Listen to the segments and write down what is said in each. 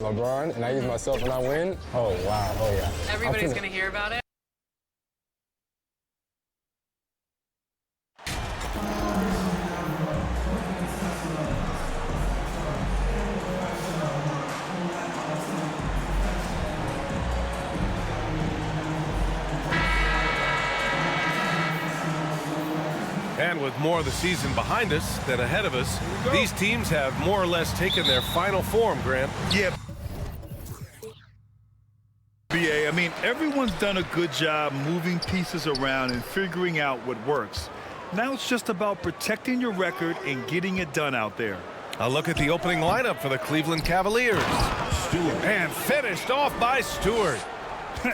LeBron, and I use myself when I win. Oh, wow. Oh, yeah. Everybody's going to hear about it. And with more of the season behind us than ahead of us, these teams have more or less taken their final form, Grant. Yeah. BA, I mean, everyone's done a good job moving pieces around and figuring out what works. Now it's just about protecting your record and getting it done out there. A look at the opening lineup for the Cleveland Cavaliers. Stewart. And finished off by Stewart.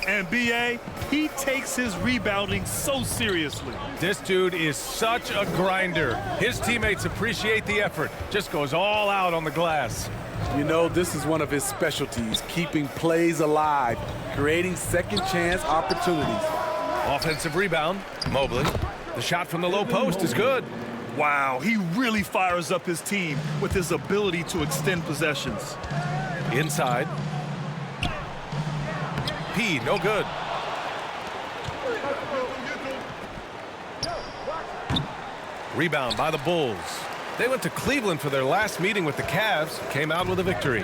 And BA, he takes his rebounding so seriously. This dude is such a grinder. His teammates appreciate the effort. Just goes all out on the glass. You know, this is one of his specialties, keeping plays alive, creating second chance opportunities. Offensive rebound, Mobley. The shot from the low post is good. Wow, he really fires up his team with his ability to extend possessions. Inside. P, no good. Rebound by the Bulls. They went to Cleveland for their last meeting with the Cavs, came out with a victory.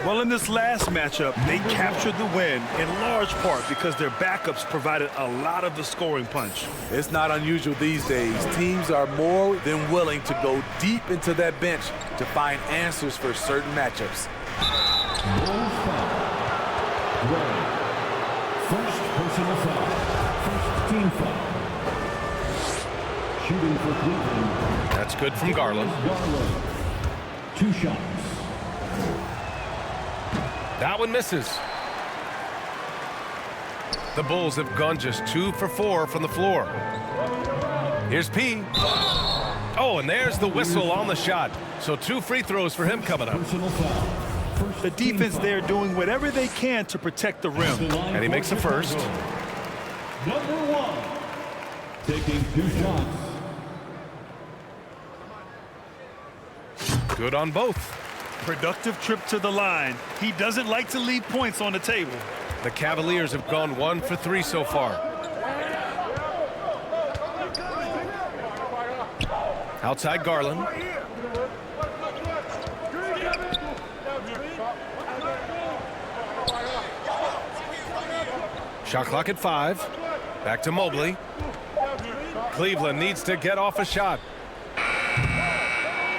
Well, in this last matchup, they captured the win in large part because their backups provided a lot of the scoring punch. It's not unusual these days. Teams are more than willing to go deep into that bench to find answers for certain matchups. First personal foul. First team foul. Shooting for Cleveland. That's good from Garland. Garland. 2 shots. That one misses. The Bulls have gone just 2 for 4 from the floor. Here's P. Oh, and there's the whistle on the shot. So 2 free throws for him coming up. Personal foul. The defense there doing whatever they can to protect the rim. And he makes the first. Number 1. Taking 2 shots. Good on both. Productive trip to the line. He doesn't like to leave points on the table. The Cavaliers have gone 1 for 3 so far. Outside Garland. Shot clock at 5. Back to Mobley. Cleveland needs to get off a shot.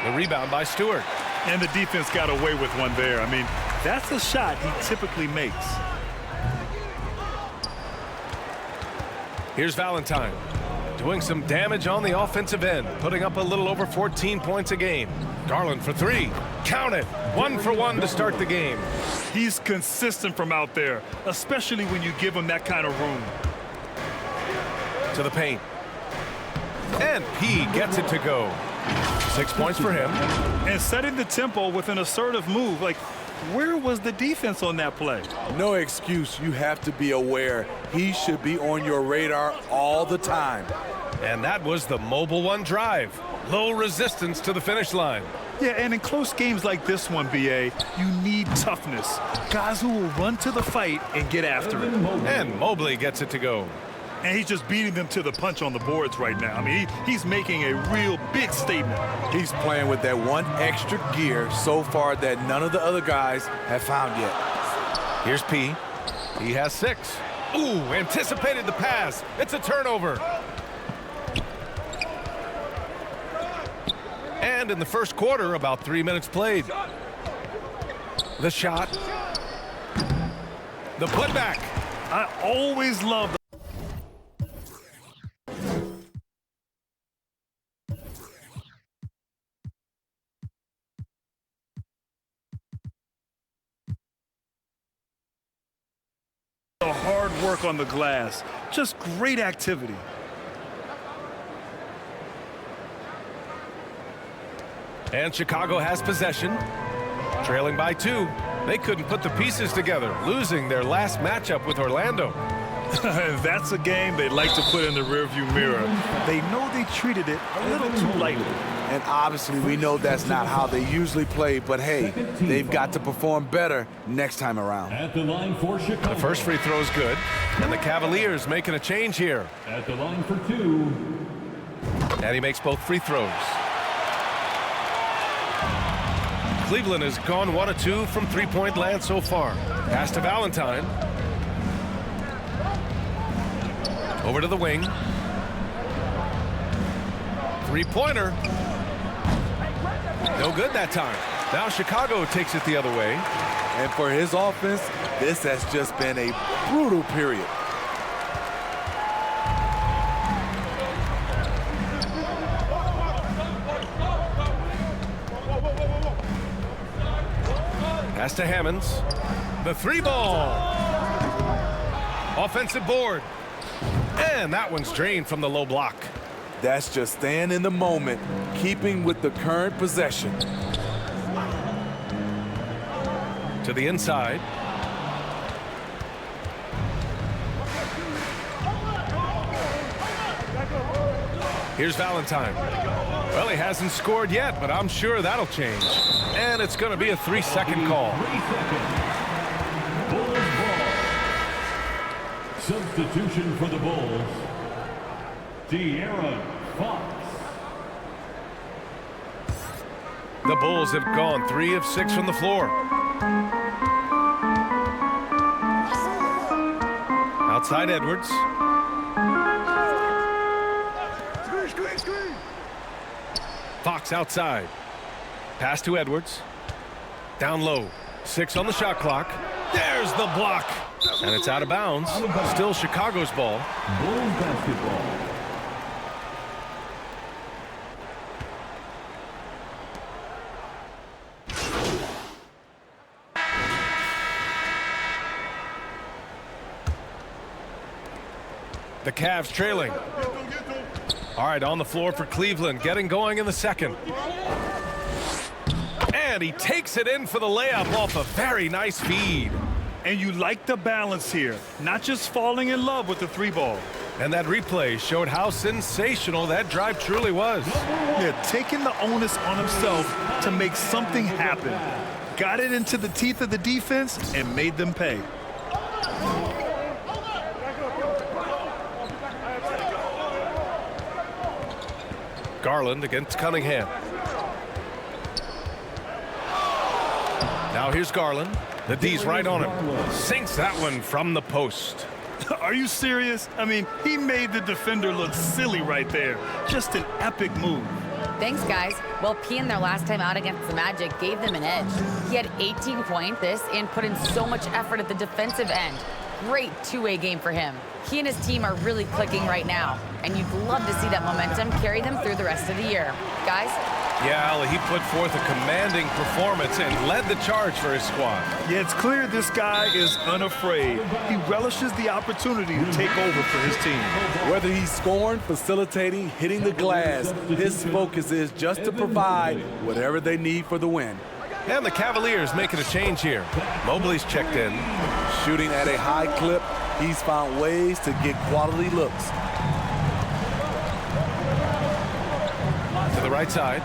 The rebound by Stewart. And the defense got away with one there. I mean, that's a shot he typically makes. Here's Valentine. Doing some damage on the offensive end. Putting up a little over 14 points a game. Garland for 3. Count it. 1 for 1 to start the game. He's consistent from out there, especially when you give him that kind of room. To the paint. And P gets it to go. 6 points for him. And setting the tempo with an assertive move. Like, where was the defense on that play? No excuse. You have to be aware. He should be on your radar all the time. And that was the Mobile One drive. Low resistance to the finish line. Yeah, and in close games like this one, BA, you need toughness. Guys who will run to the fight and get after it. And Mobley gets it to go. And he's just beating them to the punch on the boards right now. I mean, he's making a real big statement. He's playing with that one extra gear so far that none of the other guys have found yet. Here's P. He has 6. Ooh, anticipated the pass. It's a turnover. And in the first quarter, about 3 minutes played. The shot. The putback. I always love the hard work on the glass. Just great activity. And Chicago has possession. Trailing by 2. They couldn't put the pieces together, losing their last matchup with Orlando. That's a game they'd like to put in the rearview mirror. They know they treated it a little too lightly. And obviously, we know that's not how they usually play, but hey, they've got to perform better next time around. At the line for Chicago. The first free throw is good, and the Cavaliers making a change here. At the line for 2. And he makes both free throws. Cleveland has gone 1 of 2 from three-point land so far. Pass to Valentine. Over to the wing. Three-pointer. No good that time. Now Chicago takes it the other way. And for his offense, this has just been a brutal period. Pass to Hammonds. The 3-ball. Offensive board. And that one's drained from the low block. That's just staying in the moment, keeping with the current possession. To the inside. Here's Valentine. Well, he hasn't scored yet, but I'm sure that'll change. And it's going to be a 3-second call. 3 seconds. Bulls ball. Substitution for the Bulls. De'Aaron Fox. The Bulls have gone 3 of 6 from the floor. Outside Edwards. Fox outside. Pass to Edwards. Down low. 6 on the shot clock. There's the block. And it's out of bounds. Still Chicago's ball. Bulls basketball. The Cavs trailing. All right, on the floor for Cleveland, getting going in the second. And he takes it in for the layup off a very nice feed. And you like the balance here, not just falling in love with the 3-ball. And that replay showed how sensational that drive truly was. Yeah, taking the onus on himself to make something happen. Got it into the teeth of the defense and made them pay. Garland against Cunningham. Now here's Garland. The D's right on him. Sinks that one from the post. Are you serious? I mean, he made the defender look silly right there. Just an epic move. Thanks, guys. Well, P in their last time out against the Magic gave them an edge. He had 18 points and put in so much effort at the defensive end. Great two-way game for him. He and his team are really clicking right now, and you'd love to see that momentum carry them through the rest of the year. Guys? Yeah, he put forth a commanding performance and led the charge for his squad. Yeah, it's clear this guy is unafraid. He relishes the opportunity to take over for his team. Whether he's scoring, facilitating, hitting the glass, his focus is just to provide whatever they need for the win. And the Cavaliers making a change here. Mobley's checked in. Shooting at a high clip, he's found ways to get quality looks. To the right side.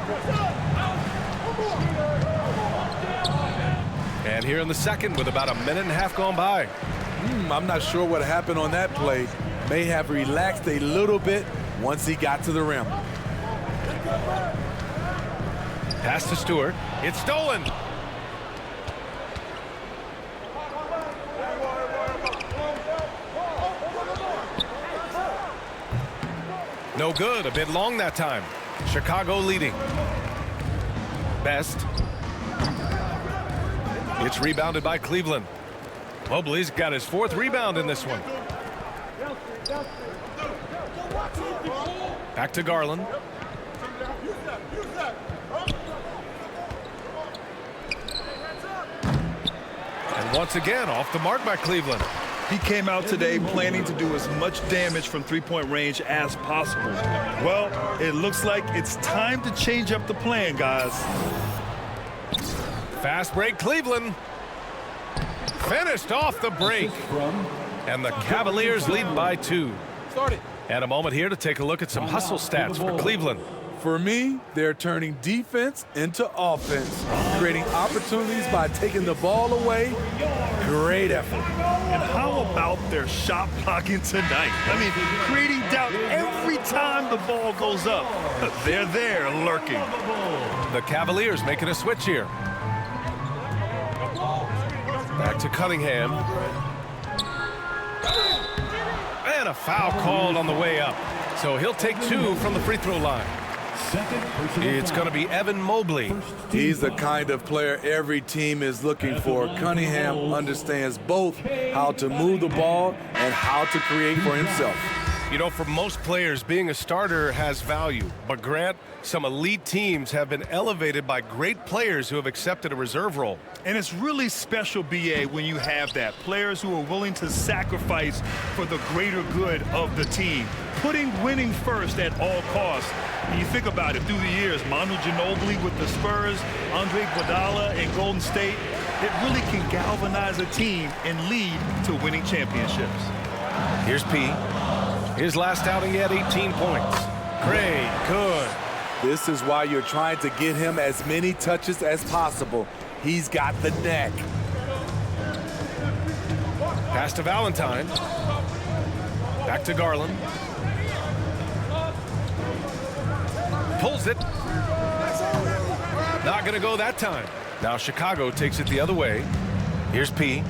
And here in the second with about a minute and a half gone by. I'm not sure what happened on that play. May have relaxed a little bit once he got to the rim. Pass to Stewart. It's stolen. No good. A bit long that time. Chicago leading. Best. It's rebounded by Cleveland. Mobley's got his 4th rebound in this one. Back to Garland. And once again, off the mark by Cleveland. He came out today planning to do as much damage from three-point range as possible. Well, it looks like it's time to change up the plan, guys. Fast break, Cleveland. Finished off the break. And the Cavaliers lead by 2. And a moment here to take a look at some hustle stats for Cleveland. For me, they're turning defense into offense, creating opportunities by taking the ball away. Great effort. And how about their shot blocking tonight? I mean, creating doubt every time the ball goes up. They're there lurking. The Cavaliers making a switch here. Back to Cunningham. And a foul called on the way up. So he'll take 2 from the free throw line. It's going to be Evan Mobley. He's the kind of player every team is looking for. Cunningham understands both how to move the ball and how to create for himself. You know, for most players, being a starter has value. But Grant, some elite teams have been elevated by great players who have accepted a reserve role. And it's really special, B.A., when you have that. Players who are willing to sacrifice for the greater good of the team. Putting winning first at all costs. And you think about it, through the years, Manu Ginobili with the Spurs, Andre Iguodala in Golden State, it really can galvanize a team and lead to winning championships. Here's P. His last outing, he had 18 points. Great, good. This is why you're trying to get him as many touches as possible. He's got the neck. Pass to Valentine. Back to Garland. Pulls it. Not going to go that time. Now Chicago takes it the other way. Here's P.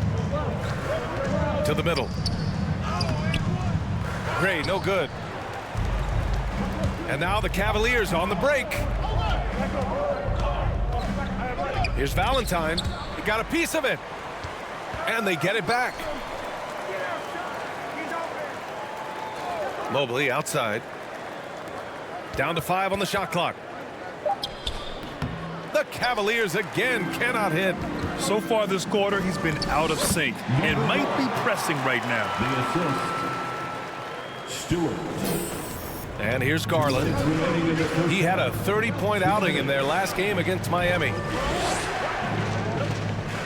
To the middle. Gray, no good. And now the Cavaliers on the break. Here's Valentine. He got a piece of it. And they get it back. Mobley outside. Down to 5 on the shot clock. The Cavaliers again cannot hit. So far this quarter, he's been out of sync and might be pressing right now. The assist. Stewart. And here's Garland. He had a 30-point outing in their last game against Miami.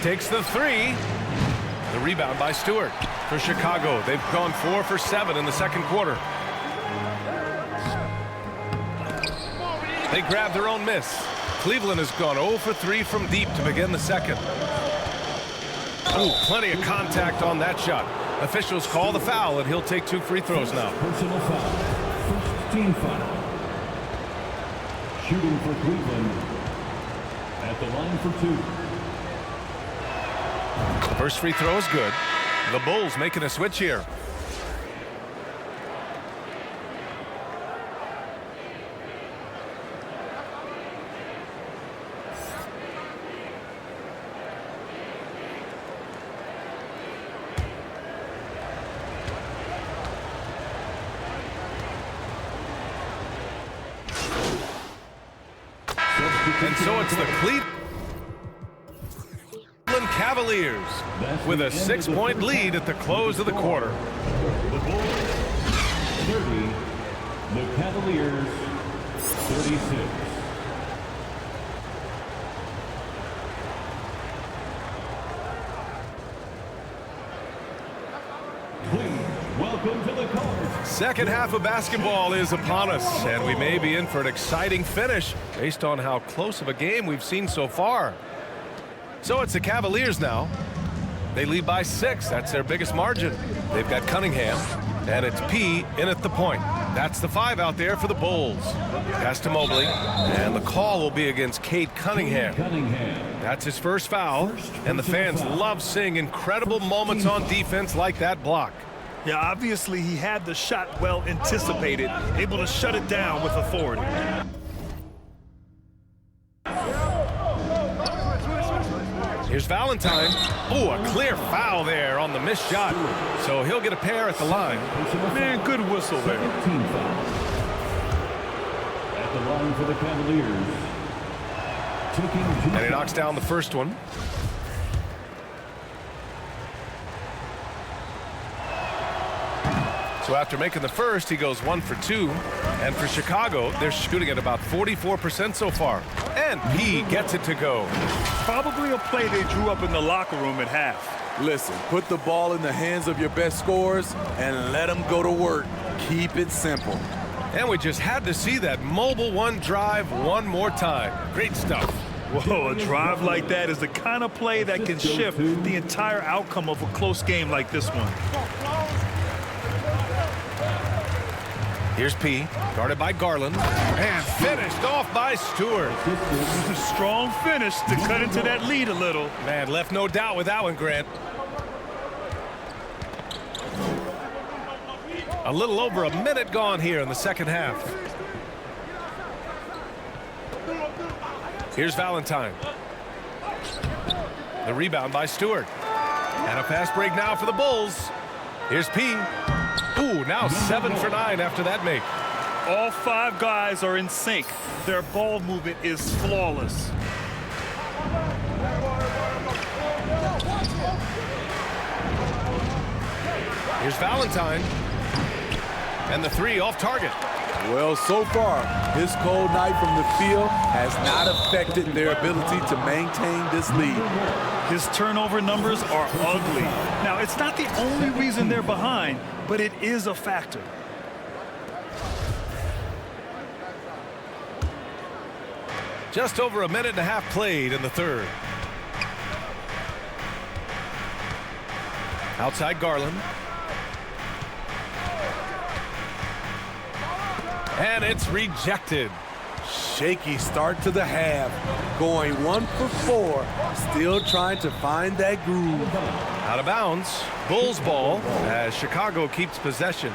Takes the 3. The rebound by Stewart for Chicago. They've gone 4 for 7 in the second quarter. They grabbed their own miss. Cleveland has gone 0 for 3 from deep to begin the second. Ooh, plenty of contact on that shot. Officials call the foul, and he'll take 2 free throws now. Personal foul. First team foul. Shooting for Cleveland. At the line for 2. First free throw is good. The Bulls making a switch here. And so it's the Cleveland Cavaliers with a 6-point lead at the close of the quarter. The Bulls 30. The Cavaliers 36. Please welcome to the court. Second half of basketball is upon us, and we may be in for an exciting finish based on how close of a game we've seen so far. So it's the Cavaliers now. They lead by 6. That's their biggest margin. They've got Cunningham, and it's P in at the point. That's the 5 out there for the Bulls. Pass to Mobley, and the call will be against Cade Cunningham. That's his first foul, and the fans love seeing incredible moments on defense like that block. Yeah, obviously he had the shot well anticipated, able to shut it down with authority. Here's Valentine. Oh, a clear foul there on the missed shot. So he'll get a pair at the line. Man, good whistle there. Team foul. At the line for the Cavaliers. And he knocks down the first one. So after making the first, he goes 1 for 2. And for Chicago, they're shooting at about 44% so far. And he gets it to go. Probably a play they drew up in the locker room at half. Listen, put the ball in the hands of your best scorers and let them go to work. Keep it simple. And we just had to see that mobile one drive one more time. Great stuff. Whoa, a drive like that is the kind of play that can shift the entire outcome of a close game like this one. Here's P, guarded by Garland, and finished off by Stewart. A strong finish to cut into that lead a little. Man, left no doubt with that one, Grant. A little over a minute gone here in the second half. Here's Valentine. The rebound by Stewart. And a fast break now for the Bulls. Here's P. Ooh, now 7 for 9 after that make. All 5 guys are in sync. Their ball movement is flawless. Here's Valentine. And the 3 off target. Well, so far, his cold night from the field has not affected their ability to maintain this lead. His turnover numbers are ugly. Now, it's not the only reason they're behind, but it is a factor. Just over a minute and a half played in the third. Outside Garland. And it's rejected. Shaky start to the half. Going 1 for 4. Still trying to find that groove. Out of bounds. Bulls ball as Chicago keeps possession.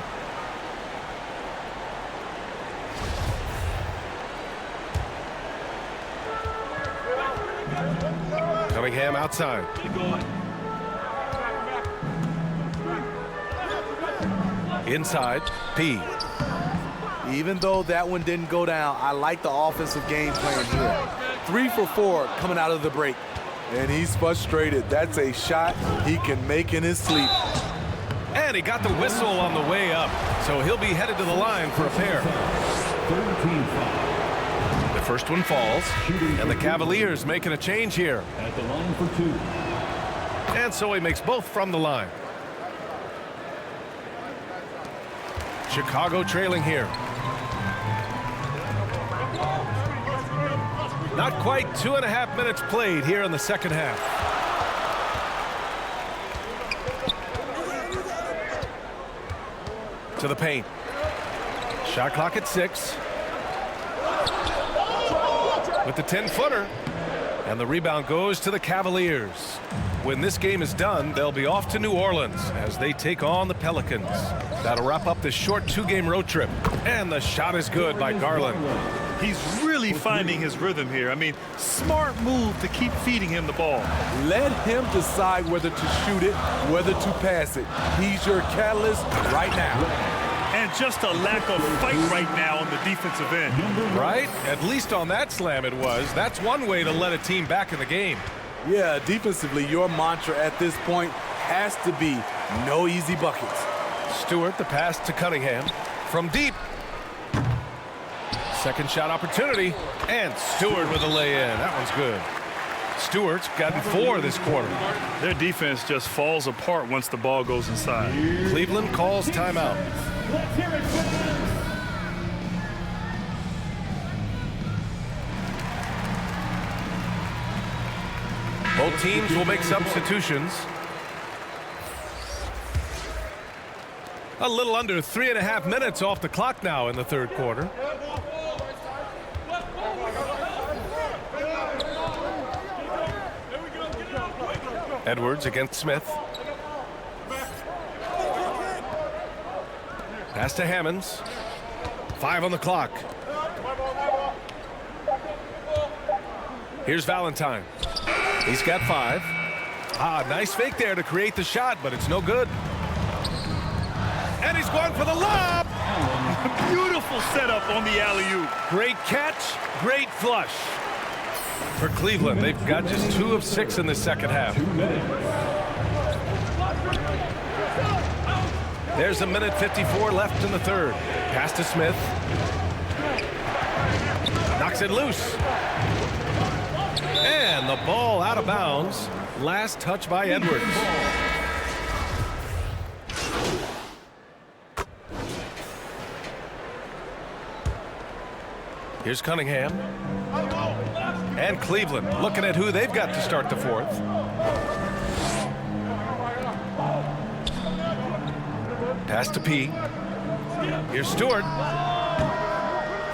Cunningham outside. Inside, P. Even though that one didn't go down, I like the offensive game plan here. 3 for 4 coming out of the break. And he's frustrated. That's a shot he can make in his sleep. And he got the whistle on the way up, so he'll be headed to the line for a pair. 13 foul. The first one falls, and the Cavaliers making a change here. At the line for 2. And so he makes both from the line. Chicago trailing here. Not quite 2.5 minutes played here in the second half. To the paint. Shot clock at 6. With the 10-footer. And the rebound goes to the Cavaliers. When this game is done, they'll be off to New Orleans as they take on the Pelicans. That'll wrap up this short 2-game road trip. And the shot is good by Garland. He's really finding his rhythm here. I mean, smart move to keep feeding him the ball. Let him decide whether to shoot it, whether to pass it. He's your catalyst right now. And just a lack of fight right now on the defensive end. Right? At least on that slam it was. That's one way to let a team back in the game. Yeah, defensively, your mantra at this point has to be no easy buckets. Stewart, the pass to Cunningham. From deep. Second shot opportunity. And Stewart with a lay-in. That one's good. Stewart's gotten 4 this quarter. Their defense just falls apart once the ball goes inside. Cleveland calls timeout. Let's hear it, fans. Both teams will make substitutions. A little under 3.5 minutes off the clock now in the third quarter. Edwards against Smith. Pass to Hammonds. 5 on the clock. Here's Valentine. He's got 5. Nice fake there to create the shot, but it's no good. And he's going for the lob. Beautiful setup on the alley-oop. Great catch, great flush. For Cleveland, they've got just 2 of 6 in the second half. 2 minutes. There's a minute 54 left in the third. Pass to Smith. Knocks it loose. And the ball out of bounds. Last touch by Edwards. Here's Cunningham. And Cleveland looking at who they've got to start the fourth. Pass to P. Here's Stewart.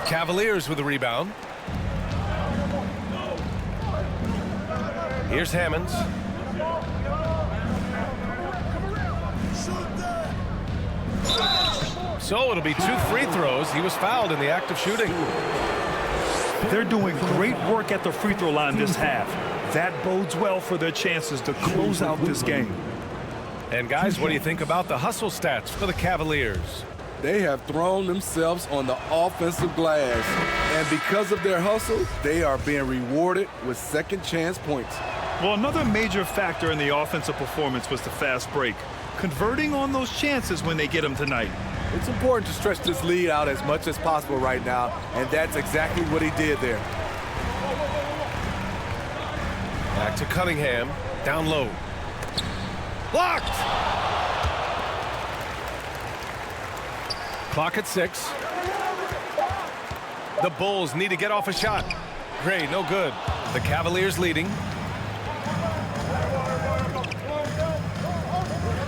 Cavaliers with the rebound. Here's Hammonds. So it'll be 2 free throws. He was fouled in the act of shooting. They're doing great work at the free throw line this half. That bodes well for their chances to close out this game. And guys, what do you think about the hustle stats for the Cavaliers? They have thrown themselves on the offensive glass. And because of their hustle, they are being rewarded with second chance points. Well, another major factor in the offensive performance was the fast break. Converting on those chances when they get them tonight. It's important to stretch this lead out as much as possible right now, and that's exactly what he did there. Back to Cunningham, down low. Blocked! Clock at 6. The Bulls need to get off a shot. Gray, no good. The Cavaliers leading.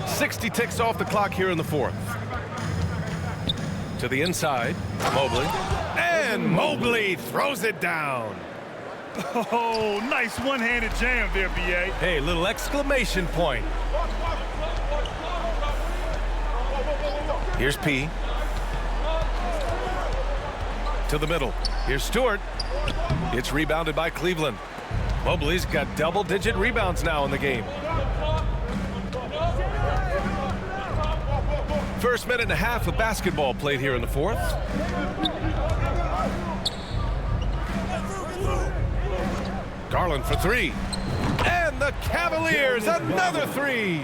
60 ticks off the clock here in the fourth. To the inside, Mobley. And Mobley throws it down. Oh, nice one-handed jam there, B.A. Hey, little exclamation point. Here's P. To the middle. Here's Stewart. It's rebounded by Cleveland. Mobley's got double-digit rebounds now in the game. First minute and a half of basketball played here in the fourth. Garland for 3. And the Cavaliers, another 3.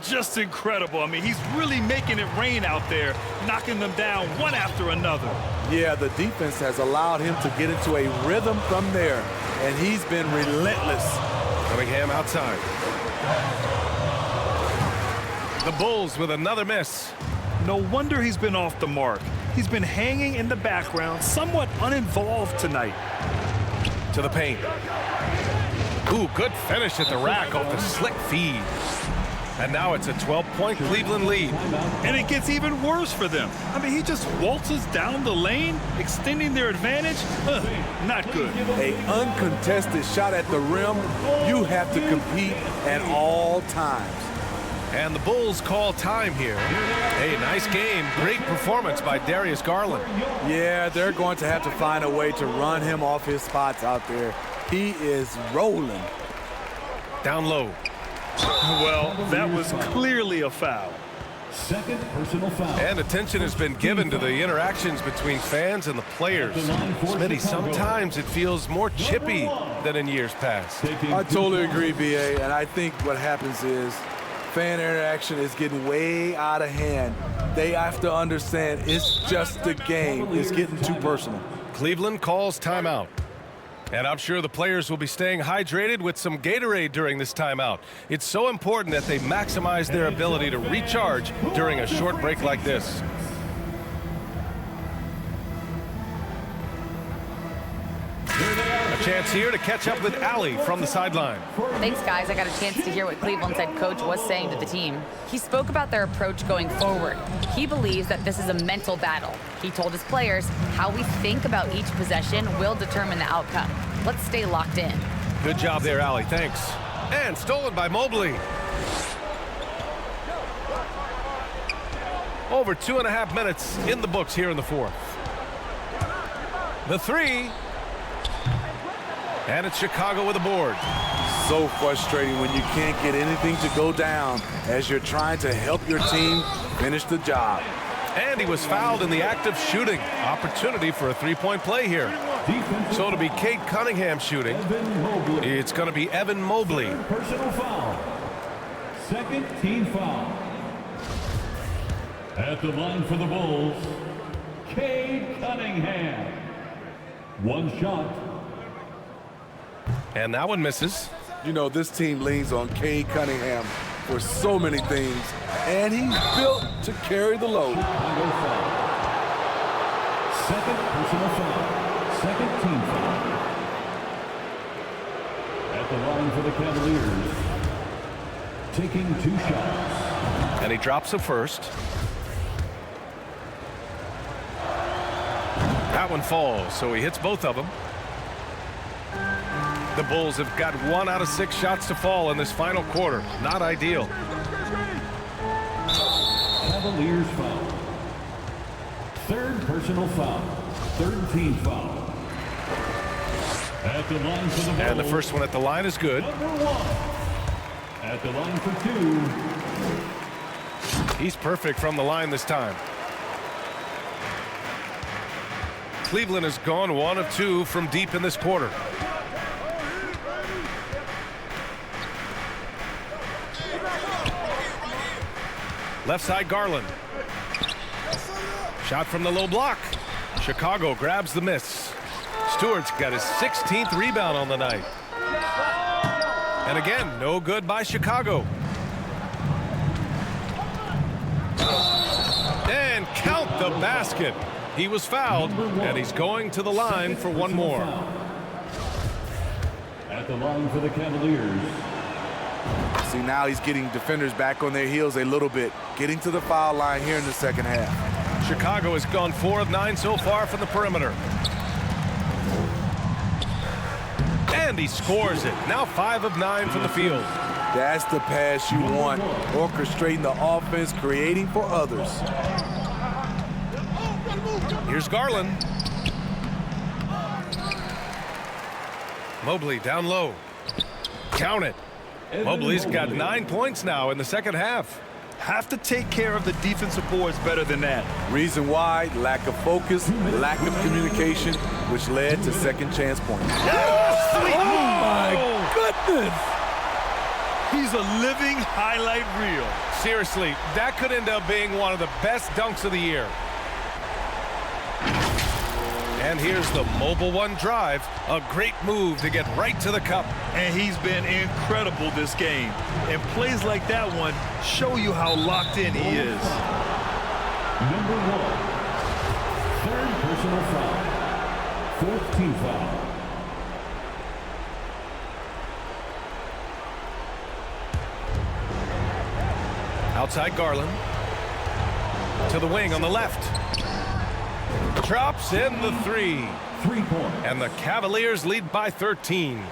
Just incredible. I mean, he's really making it rain out there, knocking them down one after another. Yeah, the defense has allowed him to get into a rhythm from there, and he's been relentless. Cunningham outside. The Bulls with another miss. No wonder he's been off the mark. He's been hanging in the background, somewhat uninvolved tonight. To the paint. Ooh, good finish at the rack off the slick feed. And now it's a 12-point Cleveland lead. And it gets even worse for them. I mean, he just waltzes down the lane, extending their advantage. Not good. An uncontested shot at the rim, you have to compete at all times. And the Bulls call time here. Hey, nice game. Great performance by Darius Garland. Yeah, they're going to have to find a way to run him off his spots out there. He is rolling. Down low. Well, that was clearly a foul. Second personal foul. And attention has been given to the interactions between fans and the players. Smitty, sometimes it feels more chippy than in years past. I totally agree, B.A., and I think what happens is fan interaction is getting way out of hand. They have to understand it's just a game. It's getting too personal. Cleveland calls timeout. And I'm sure the players will be staying hydrated with some Gatorade during this timeout. It's so important that they maximize their ability to recharge during a short break like this. A chance here to catch up with Allie from the sideline. Thanks, guys. I got a chance to hear what Cleveland's head coach was saying to the team. He spoke about their approach going forward. He believes that this is a mental battle. He told his players how we think about each possession will determine the outcome. Let's stay locked in. Good job there, Allie. Thanks. And stolen by Mobley. Over 2.5 minutes in the books here in the fourth. The 3. And it's Chicago with a board. So frustrating when you can't get anything to go down as you're trying to help your team finish the job. And he was fouled in the act of shooting. Opportunity for a three-point play here. So it'll be Cade Cunningham shooting. It's going to be Evan Mobley. Personal foul. Second team foul. At the line for the Bulls, Cade Cunningham. One shot. And that one misses. You know, this team leans on Cade Cunningham for so many things, and he's built to carry the load. Second personal foul. Second team foul. At the line for the Cavaliers, taking 2 shots. And he drops a first. That one falls, so he hits both of them. The Bulls have got 1 out of 6 shots to fall in this final quarter. Not ideal. Cavaliers foul. Third personal foul. Third team foul. At the line for the Bulls. And the first one at the line is good. Number 1. At the line for 2. He's perfect from the line this time. Cleveland has gone 1 of 2 from deep in this quarter. Left side Garland. Shot from the low block. Chicago grabs the miss. Stewart's got his 16th rebound on the night. And again, no good by Chicago. And count the basket. He was fouled, and he's going to the line for one more. At the line for the Cavaliers. See, now he's getting defenders back on their heels a little bit, getting to the foul line here in the second half. Chicago has gone 4 of 9 so far from the perimeter. And he scores it. Now 5 of 9 from the field. That's the pass you want. Orchestrating the offense, creating for others. Here's Garland. Mobley down low. Count it. Mobley's got 9 points now in the second half. Have to take care of the defensive boards better than that. Reason why, lack of focus, lack of communication, which led to second chance points. Oh my goodness! He's a living highlight reel. Seriously, that could end up being one of the best dunks of the year. And here's the mobile one drive. A great move to get right to the cup. And he's been incredible this game. And plays like that one show you how locked in he is. Number 1. Third personal foul. Fourth team foul. Outside Garland. To the wing on the left. Drops in the 3. 3 points. And the Cavaliers lead by 13.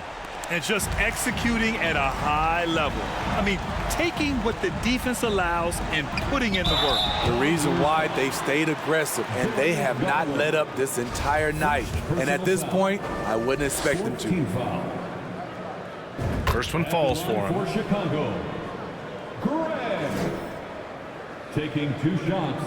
And just executing at a high level. I mean, taking what the defense allows and putting in the work. The reason why they've stayed aggressive and they have not let up this entire night. And at this point, I wouldn't expect them to. First one falls for him. For Chicago, Greg taking 2 shots.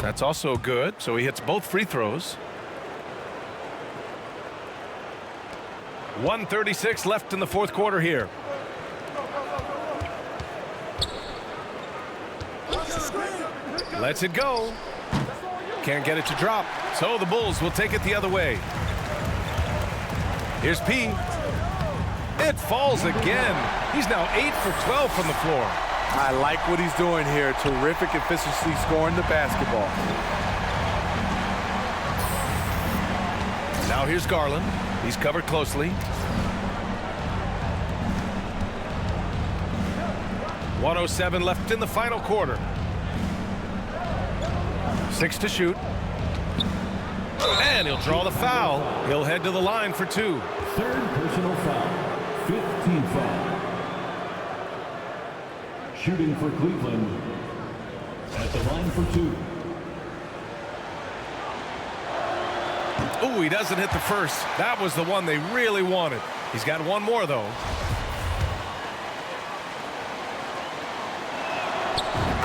That's also good, so he hits both free throws. 1:36 left in the fourth quarter here. Lets it go. Can't get it to drop, so the Bulls will take it the other way. Here's P. It falls again. He's now 8 for 12 from the floor. I like what he's doing here. Terrific efficiency scoring the basketball. Now here's Garland. He's covered closely. 1:07 left in the final quarter. 6 to shoot. And he'll draw the foul. He'll head to the line for 2. Third personal foul. 15 foul. Shooting for Cleveland at the line for 2. Oh, he doesn't hit the first. That was the one they really wanted. He's got one more, though.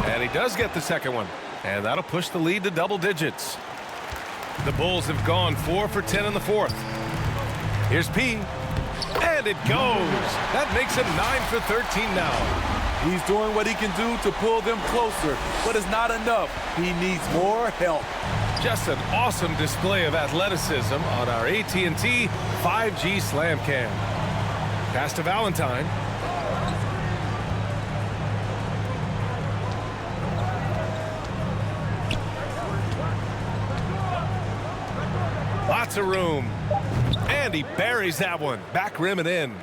And he does get the second one. And that'll push the lead to double digits. The Bulls have gone 4 for 10 in the fourth. Here's P. And it goes. That makes him 9 for 13 now. He's doing what he can do to pull them closer, but it's not enough. He needs more help. Just an awesome display of athleticism on our AT&T 5G Slam Cam. Pass to Valentine. Lots of room. And he buries that one. Back rim and in.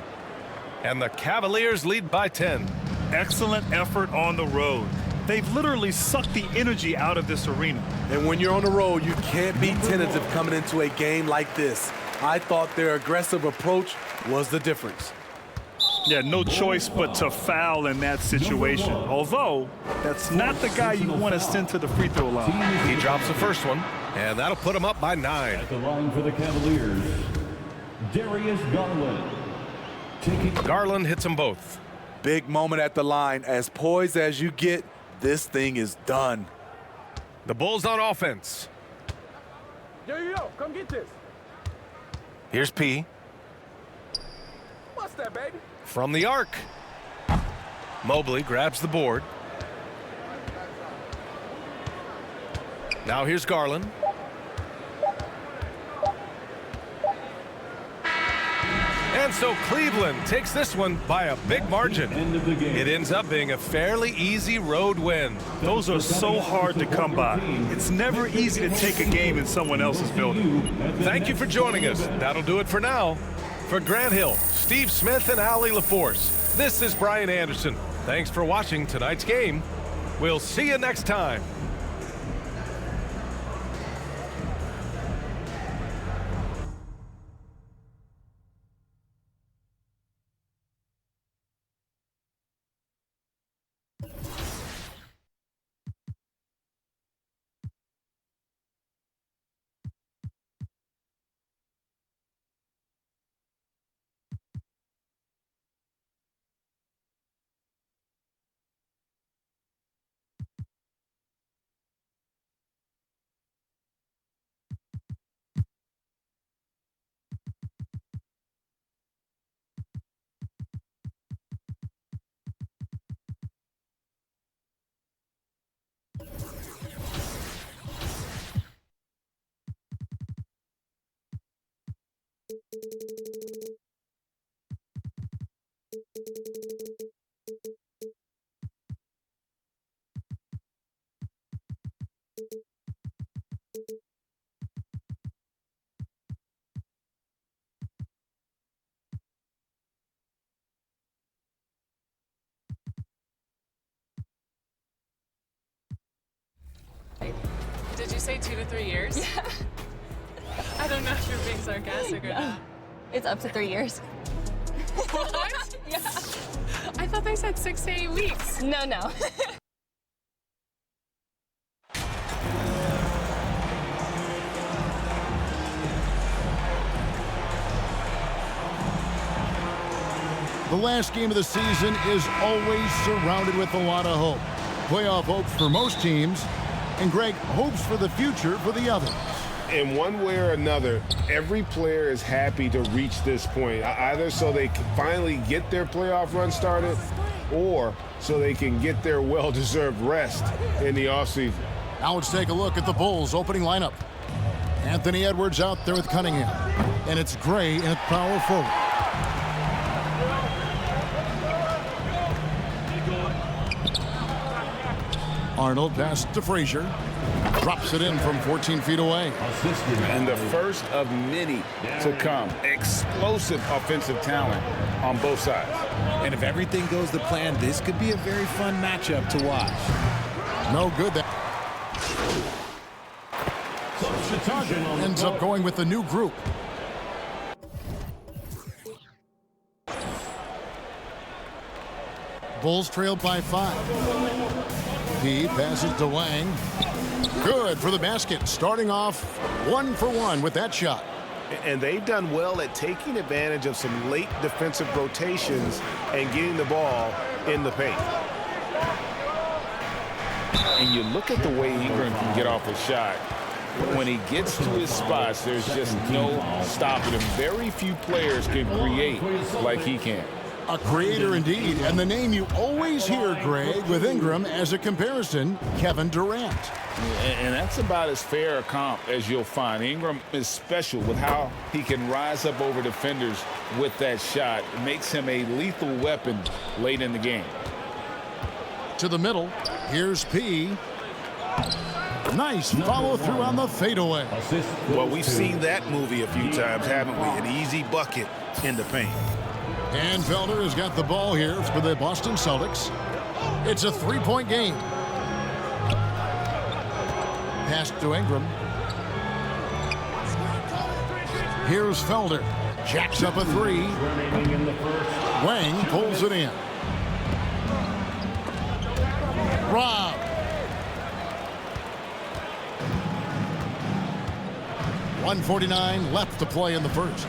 And the Cavaliers lead by 10. Excellent effort on the road. They've literally sucked the energy out of this arena. And when you're on the road, you can't be tentative coming into a game like this. I thought their aggressive approach was the difference. Yeah, no choice but to foul in that situation. Although, that's not the guy you want to send to the free throw line. He drops the first one, and that'll put him up by 9. At the line for the Cavaliers, Darius Garland. Garland hits them both. Big moment at the line. As poised as you get, this thing is done. The Bulls on offense. Yo, come get this. Here's P. What's that, baby? From the arc. Mobley grabs the board. Now here's Garland. And so Cleveland takes this one by a big margin. It ends up being a fairly easy road win. Those are so hard to come by. It's never easy to take a game in someone else's building. Thank you for joining us. That'll do it for now. For Grant Hill, Steve Smith, and Allie LaForce, this is Brian Anderson. Thanks for watching tonight's game. We'll see you next time. Did you say 2 to 3 years? Yeah. I don't know if you're being sarcastic or not. It's up to 3 years. What? Yeah. I thought they said 6 to 8 weeks. No. The last game of the season is always surrounded with a lot of hope. Playoff hopes for most teams, and Greg, hopes for the future for the others. In one way or another, every player is happy to reach this point, either so they can finally get their playoff run started or so they can get their well-deserved rest in the offseason. Now let's take a look at the Bulls' opening lineup. Anthony Edwards out there with Cunningham, and it's Gray in power forward. Arnold passes to Frazier. Drops it in from 14 feet away. And the first of many to come. Explosive offensive talent on both sides. And if everything goes to plan, this could be a very fun matchup to watch. No good. That ends up going with the new group. Bulls trailed by 5. He passes to Wang. Good for the basket. Starting off 1 for 1 with that shot. And they've done well at taking advantage of some late defensive rotations and getting the ball in the paint. And you look at the way Ingram can get off a shot. When he gets to his spots, there's just no stopping him. Very few players can create like he can. A creator indeed, and the name you always hear, Greg, with Ingram as a comparison, Kevin Durant. And that's about as fair a comp as you'll find. Ingram is special with how he can rise up over defenders with that shot. It makes him a lethal weapon late in the game. To the middle, here's P. Nice follow through on the fadeaway. Well, we've seen that movie a few times, haven't we? An easy bucket in the paint. And Felder has got the ball here for the Boston Celtics. It's a three-point game. Pass to Ingram. Here's Felder. Jacks up a three. Wang pulls it in. Rob. .149 left to play in the first.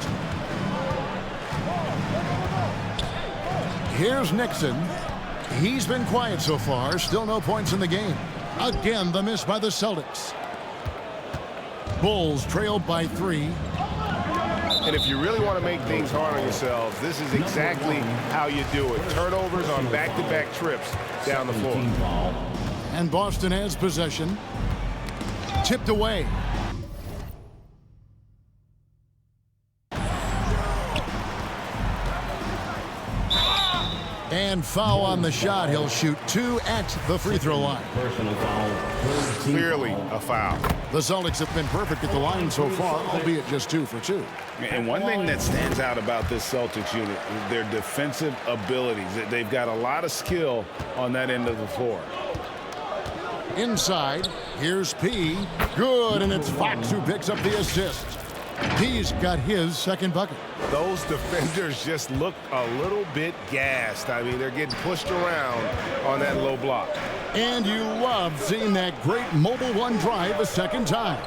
Here's Nixon. He's been quiet so far. Still no points in the game. Again, the miss by the Celtics. Bulls trailed by 3. And if you really want to make things hard on yourselves, this is exactly how you do it. Turnovers on back-to-back trips down the floor. And Boston has possession. Tipped away. And foul on the shot. He'll shoot 2 at the free throw line. Clearly a foul. The Celtics have been perfect at the line so far, albeit just 2 for 2. And one thing that stands out about this Celtics unit is their defensive abilities. They've got a lot of skill on that end of the floor. Inside, here's P. Good, and it's Fox who picks up the assist. P's got his second bucket. Those defenders just look a little bit gassed. I mean, they're getting pushed around on that low block. And you love seeing that great mobile one drive a second time.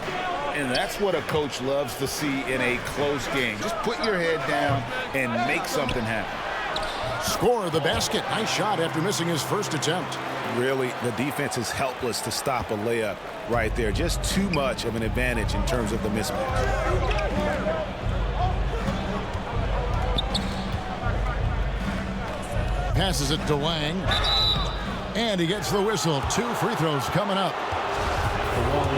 And that's what a coach loves to see in a close game. Just put your head down and make something happen. Score the basket. Nice shot after missing his first attempt. Really, the defense is helpless to stop a layup right there. Just too much of an advantage in terms of the mismatch. Passes it to Wang. And he gets the whistle. 2 free throws coming up.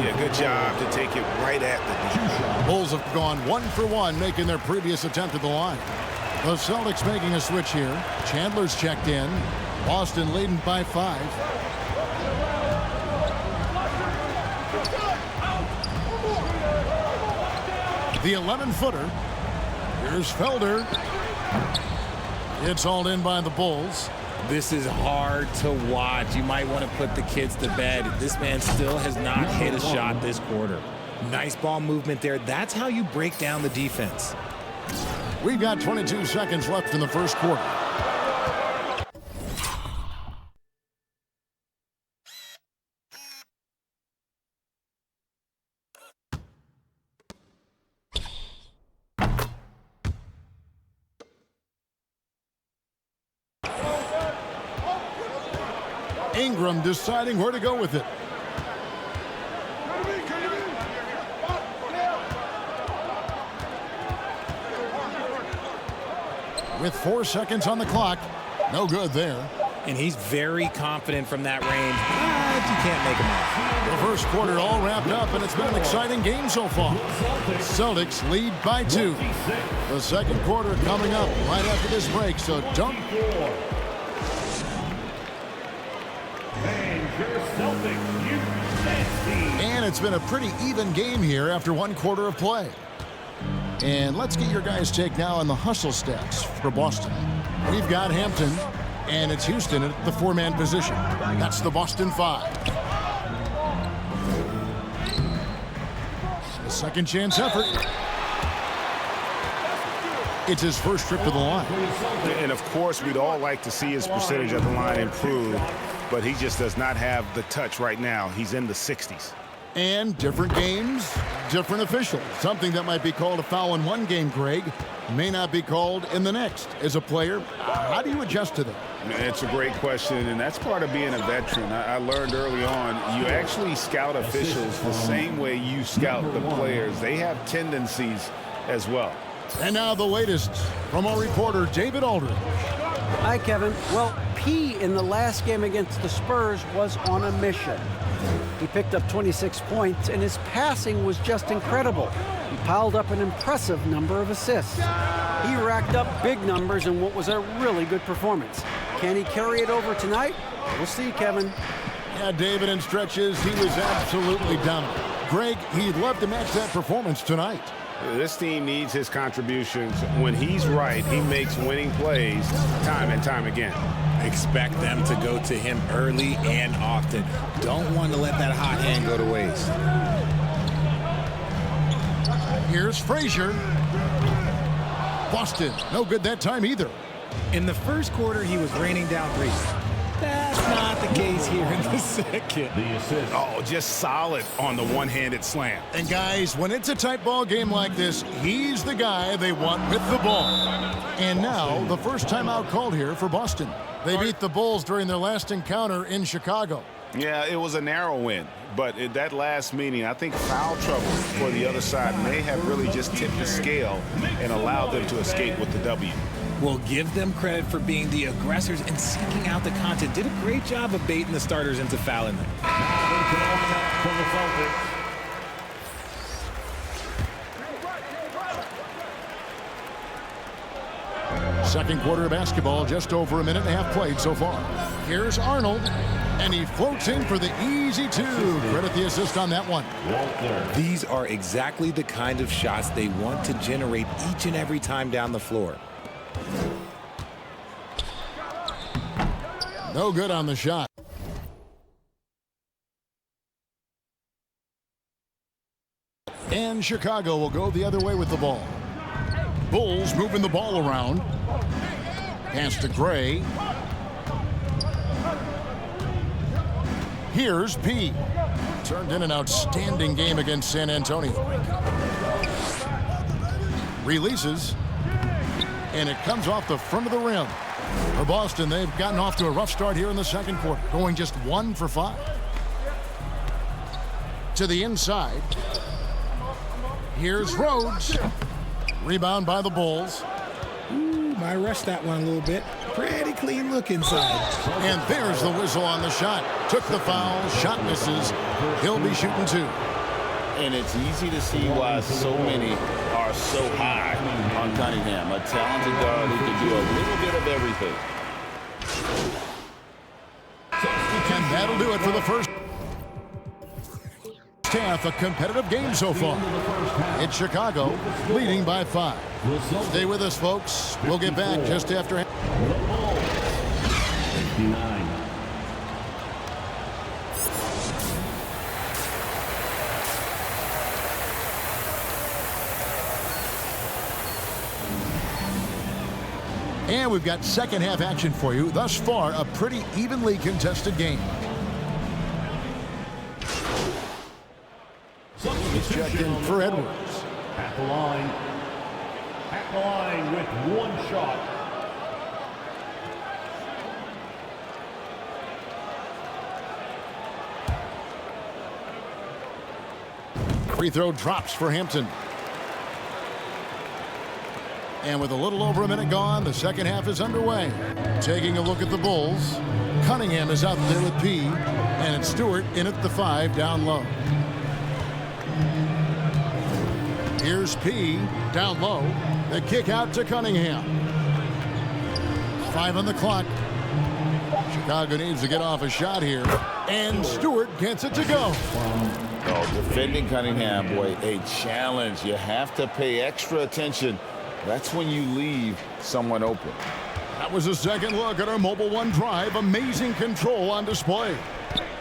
Yeah, good job to take it right at the defense. Bulls have gone 1 for 1, making their previous attempt at the line. The Celtics making a switch here. Chandler's checked in. Boston leading by 5. The 11-footer. Here's Felder. It's hauled in by the Bulls. This is hard to watch. You might want to put the kids to bed. This man still has not hit a shot this quarter. Nice ball movement there. That's how you break down the defense. We've got 22 seconds left in the first quarter. Ingram deciding where to go with it. With 4 seconds on the clock. No good there. And he's very confident from that range, but you can't make him out. The first quarter all wrapped up, and it's been an exciting game so far. Celtics lead by 2. The second quarter coming up right after this break, so don't... And it's been a pretty even game here after 1 quarter of play. And let's get your guys' take now on the hustle stats for Boston. We've got Hampton, and it's Houston at the 4-man position. That's the Boston 5. A second chance effort. It's his first trip to the line. And of course, we'd all like to see his percentage at the line improve, but he just does not have the touch right now. He's in the 60s. And different games, different officials. Something that might be called a foul in one game, Greg, may not be called in the next. As a player, how do you adjust to that? It's a great question, and that's part of being a veteran. I learned early on, you actually scout officials the same way you scout the players. They have tendencies as well. And now the latest from our reporter, David Aldridge. Hi, Kevin. Well, P in the last game against the Spurs was on a mission. He picked up 26 points, and his passing was just incredible. He piled up an impressive number of assists. He racked up big numbers in what was a really good performance. Can he carry it over tonight? We'll see, Kevin. Yeah, David, in stretches, he was absolutely dominant. Greg, he'd love to match that performance tonight. This team needs his contributions. When he's right, he makes winning plays time and time again. Expect them to go to him early and often. Don't want to let that hot hand go to waste. Here's Frazier. Boston, no good that time either. In the first quarter, he was raining down threes. That's not the case here in the second. The assist. Oh, just solid on the one-handed slam. And guys, when it's a tight ball game like this, he's the guy they want with the ball. And now, the first timeout called here for Boston. They beat the Bulls during their last encounter in Chicago. Yeah, it was a narrow win, but at that last meeting, I think foul trouble for the other side may have really just tipped the scale and allowed them to escape with the W. We'll give them credit for being the aggressors and seeking out the content. Did a great job of baiting the starters into fouling them. From the Celtics. Second quarter of basketball, just over a minute and a half played so far. Here's Arnold, and he floats in for the easy two. Credit the assist on that one. These are exactly the kind of shots they want to generate each and every time down the floor. No good on the shot. And Chicago will go the other way with the ball. Bulls moving the ball around. Pass to Gray. Here's P. Turned in an outstanding game against San Antonio. Releases. And it comes off the front of the rim. For Boston, they've gotten off to a rough start here in the second quarter, going just 1 for 5. To the inside. Here's Rhodes. Rebound by the Bulls. Ooh, might rush that one a little bit. Pretty clean look inside. And there's the whistle on the shot. Took the foul, shot misses. He'll be shooting 2. And it's easy to see why so many are so high on Cunningham, a talented guard who can do a little bit of everything. And that'll do it for the first half. A competitive game so far. It's Chicago leading by 5. Stay with us, folks. We'll get back just after. 59. And we've got second half action for you. Thus far, a pretty evenly contested game. He's checked in for Edwards. At the line. At the line with 1 shot. Free throw drops for Hampton. And with a little over a minute gone, the second half is underway. Taking a look at the Bulls. Cunningham is out there with P. And it's Stewart in at the 5 down low. Here's P down low. The kick out to Cunningham. 5 on the clock. Chicago needs to get off a shot here. And Stewart gets it to go. Oh, defending Cunningham, boy, a challenge. You have to pay extra attention. That's when you leave someone open. That was a second look at our Mobile One drive. Amazing control on display.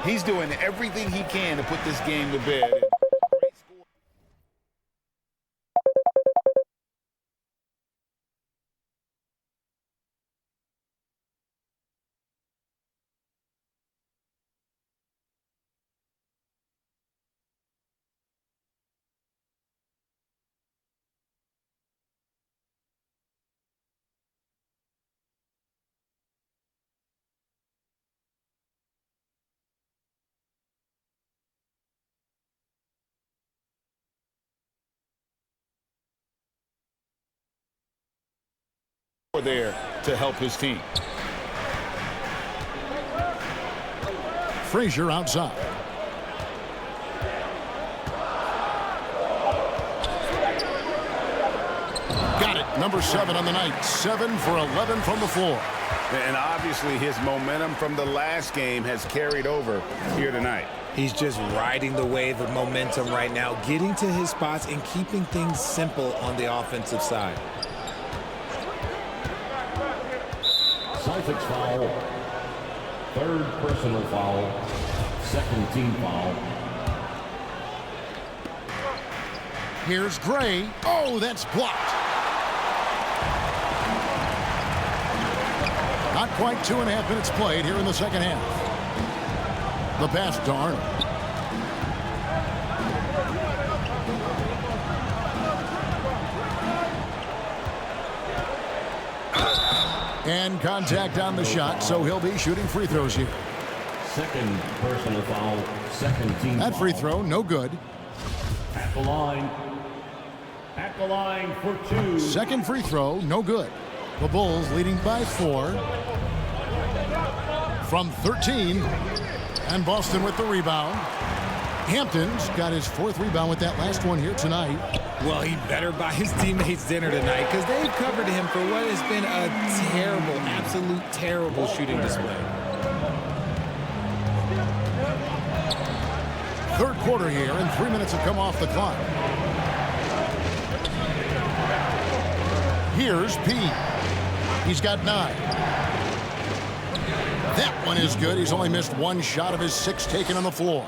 He's doing everything he can to put this game to bed. There to help his team. Frazier outside. Got it. Number 7 on the night, 7 for 11 from the floor. And obviously his momentum from the last game has carried over here tonight. He's just riding the wave of momentum right now, getting to his spots and keeping things simple on the offensive side. Celtics foul. Third personal foul. Second team foul. Here's Gray. Oh, that's blocked. Not quite 2.5 minutes played here in the second half. The pass to Arnold. And contact on the shot, so he'll be shooting free throws here. Second personal foul. Second team foul. That free throw, no good. At the line. At the line for 2. Second free throw, no good. The Bulls leading by 4. From 13. And Boston with the rebound. Hampton's got his 4th rebound with that last one here tonight. Well, he better buy his teammates dinner tonight because they've covered him for what has been a terrible, absolute terrible shooting display. Third quarter here, and 3 minutes have come off the clock. Here's P. He's got 9. That one is good. He's only missed 1 shot of his 6 taken on the floor.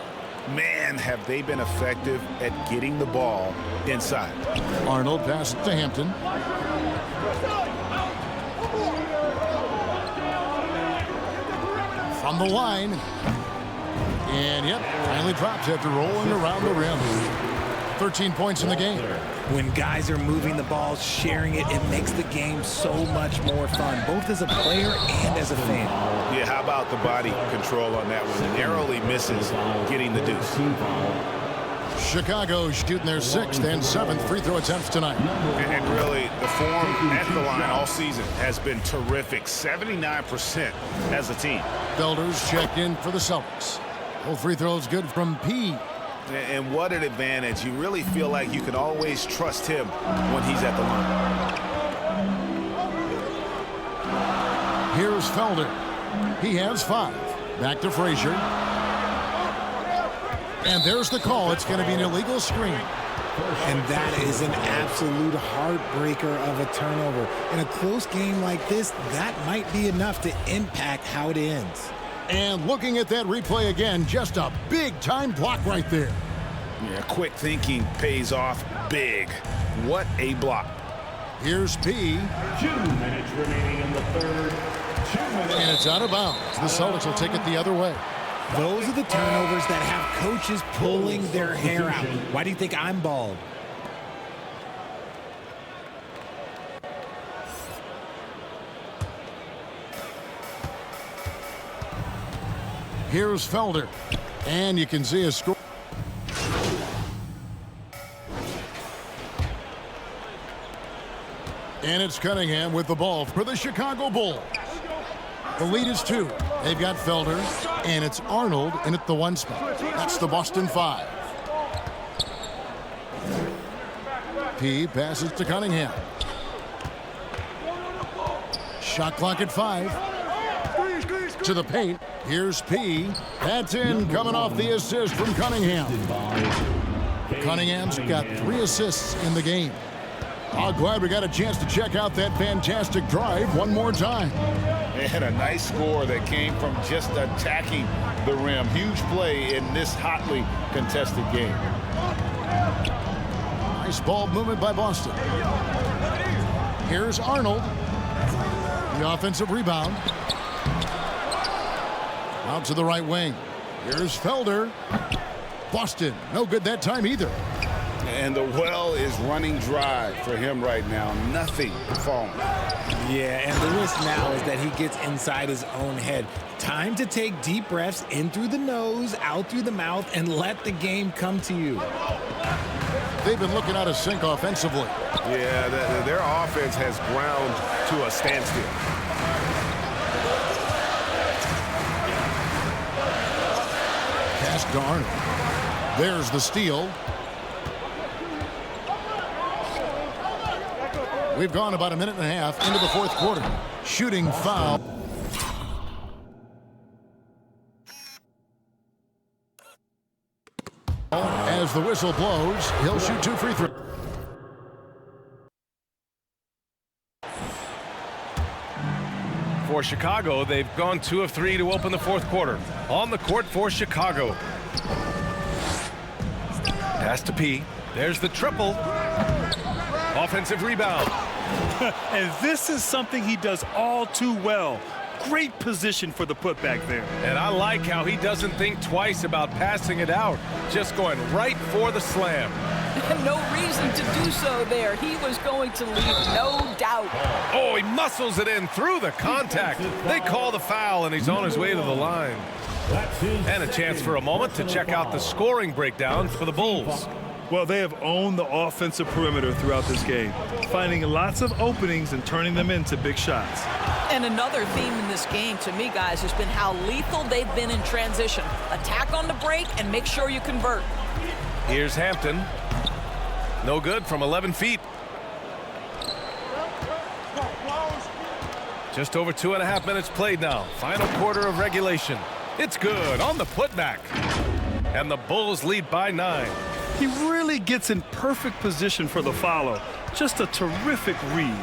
Man, have they been effective at getting the ball inside. Arnold passes to Hampton. From the line. And yep, finally drops after rolling around the rim. 13 points in the game. When guys are moving the ball, sharing it, it makes the game so much more fun, both as a player and as a fan. Yeah, how about the body control on that one? Narrowly misses getting the deuce. Chicago shooting their 6th and 7th free throw attempts tonight. And really, the form at the line all season has been terrific. 79% as a team. Felder's checked in for the Celtics. Both free throws good from P. And what an advantage. You really feel like you can always trust him when he's at the line. Here's Felder. He has 5. Back to Frazier. And there's the call. It's going to be an illegal screen. And that is an absolute heartbreaker of a turnover. In a close game like this, that might be enough to impact how it ends. And looking at that replay again, just a big-time block right there. Yeah, quick thinking pays off big. What a block. Here's P. 2 minutes remaining in the third. 2 minutes. And it's out of bounds. The Celtics will take it the other way. Those are the turnovers that have coaches pulling their hair out. Why do you think I'm bald? Here's Felder. And you can see a score. And it's Cunningham with the ball for the Chicago Bulls. The lead is 2. They've got Felder, and it's Arnold in at the 1 spot. That's the Boston 5. P passes to Cunningham. Shot clock at 5. To the paint. Here's P. That's in, coming off the assist from Cunningham. Cunningham's got 3 assists in the game. Oh, glad we got a chance to check out that fantastic drive one more time. And a nice score that came from just attacking the rim. Huge play in this hotly contested game. Nice ball movement by Boston. Here's Arnold. The offensive rebound. Out to the right wing. Here's Felder. Boston, no good that time either. And the well is running dry for him right now. Nothing falling. Yeah, and the risk now is that he gets inside his own head. Time to take deep breaths in through the nose, out through the mouth, and let the game come to you. They've been looking out of sync offensively. Yeah, their offense has ground to a standstill. Pass to Arnold. There's the steal. We've gone about a minute and a half into the fourth quarter. Shooting foul. As the whistle blows, he'll shoot 2 free throws. For Chicago, they've gone 2 of 3 to open the fourth quarter. On the court for Chicago. Pass to P. There's the triple. Offensive rebound. And this is something he does all too well. Great position for the putback there. And I like how he doesn't think twice about passing it out. Just going right for the slam. No reason to do so there. He was going to leave no doubt. Oh, he muscles it in through the contact. They call the foul, and he's on his way to the line. And a chance for a moment to check out the scoring breakdown for the Bulls. Well, they have owned the offensive perimeter throughout this game, finding lots of openings and turning them into big shots. And another theme in this game, to me, guys, has been how lethal they've been in transition. Attack on the break and make sure you convert. Here's Hampton. No good from 11 feet. Just over 2.5 minutes played now. Final quarter of regulation. It's good on the putback. And the Bulls lead by 9. He really gets in perfect position for the follow. Just a terrific read.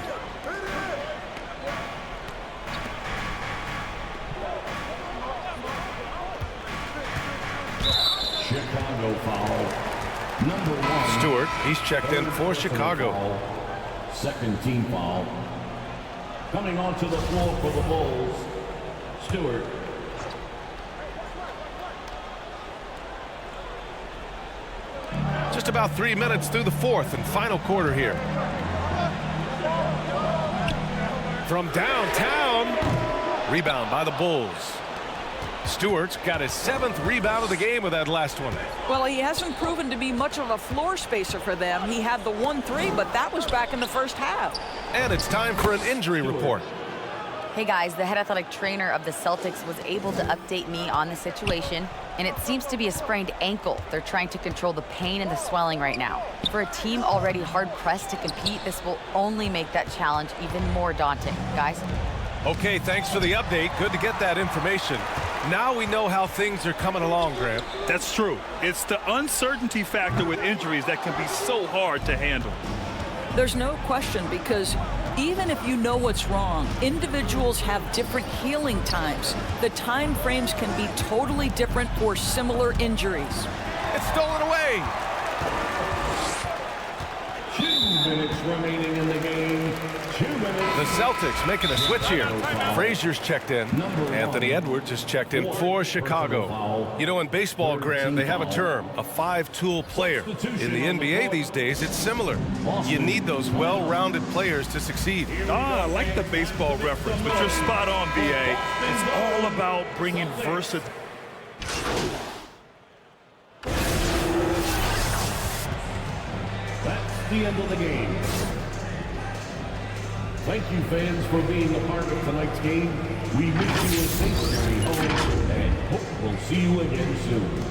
Chicago foul. Number 1. Stewart, he's checked in for Chicago. Foul. Second team foul. Coming onto the floor for the Bulls, Stewart. Just about 3 minutes through the fourth and final quarter here. From downtown, rebound by the Bulls. Stewart's got his 7th rebound of the game with that last one. Well, he hasn't proven to be much of a floor spacer for them. He had the 1-3, but that was back in the first half. And it's time for an injury report. Hey guys, the head athletic trainer of the Celtics was able to update me on the situation, and it seems to be a sprained ankle. They're trying to control the pain and the swelling right now. For a team already hard-pressed to compete, this will only make that challenge even more daunting. Guys? Okay, thanks for the update. Good to get that information. Now we know how things are coming along, Grant. That's true. It's the uncertainty factor with injuries that can be so hard to handle. There's no question, because even if you know what's wrong, individuals have different healing times. The time frames can be totally different for similar injuries. It's stolen away. 2 minutes remaining in the game. 2 minutes. The Celtics making a switch here. Frazier's checked in. Anthony Edwards is checked in for Chicago. You know, in baseball, Grant, they have a term, a 5-tool player. In the NBA these days, it's similar. You need those well-rounded players to succeed. I like the baseball reference, but you're spot on, B.A. It's all about bringing versatility. That's the end of the game. Thank you, fans, for being a part of tonight's game. We wish you a safe journey home and hope we'll see you again soon.